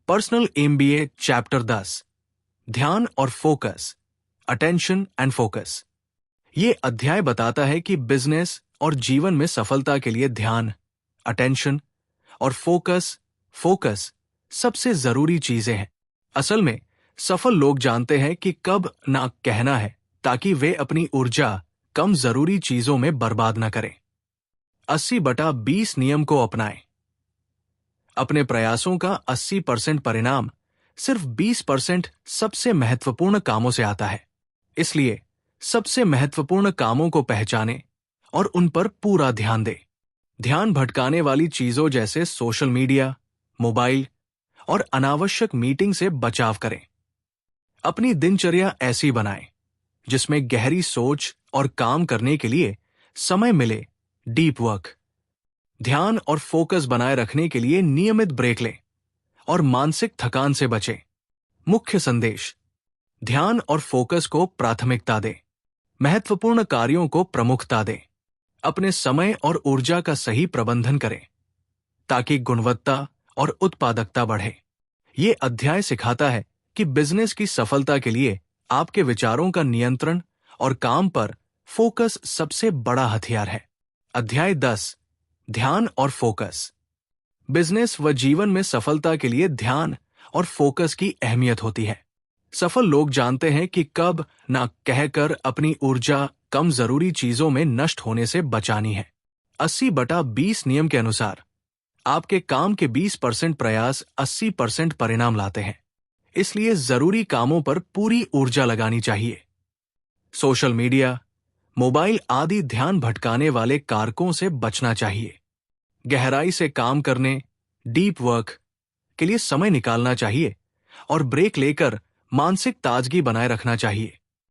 Personal MBA chapter 10 ध्यान और focus, attention and focus. ये अध्याय बताता है कि बिजनेस और जीवन में सफलता के लिए ध्यान, अटेंशन और फोकस सबसे जरूरी चीजें हैं। असल में सफल लोग जानते हैं कि कब ना कहना है ताकि वे अपनी ऊर्जा कम जरूरी चीजों में बर्बाद न करें। 80/20 नियम को अपनाएं। अपने प्रयासों का 80% परिणाम सिर्फ 20% सबसे महत्वपूर्ण कामों से आता है। इसलिए सबसे महत्वपूर्ण कामों को पहचानें और उन पर पूरा ध्यान दें। ध्यान भटकाने वाली चीजों जैसे सोशल मीडिया, मोबाइल और अनावश्यक मीटिंग से बचाव करें। अपनी दिनचर्या ऐसी बनाएं जिसमें गहरी सोच और काम करने के लिए समय मिले, डीप वर्क। ध्यान और फोकस बनाए रखने के लिए नियमित ब्रेक लें और मानसिक थकान से बचें। मुख्य संदेश: ध्यान और फोकस को प्राथमिकता दें, महत्वपूर्ण कार्यों को प्रमुखता दें, अपने समय और ऊर्जा का सही प्रबंधन करें ताकि गुणवत्ता और उत्पादकता बढ़े। ये अध्याय सिखाता है कि बिजनेस की सफलता के लिए आपके विचारों का नियंत्रण और काम पर फोकस सबसे बड़ा हथियार है। अध्याय 10 ध्यान और फोकस। बिजनेस व जीवन में सफलता के लिए ध्यान और फोकस की अहमियत होती है। सफल लोग जानते हैं कि कब ना कहकर अपनी ऊर्जा कम जरूरी चीजों में नष्ट होने से बचानी है। 80/20 नियम के अनुसार आपके काम के 20% प्रयास 80% परिणाम लाते हैं। इसलिए जरूरी कामों पर पूरी ऊर्जा लगानी चाहिए। सोशल मीडिया, मोबाइल आदि ध्यान भटकाने वाले कारकों से बचना चाहिए। गहराई से काम करने, डीप वर्क के लिए समय निकालना चाहिए और ब्रेक लेकर मानसिक ताजगी बनाए रखना चाहिए।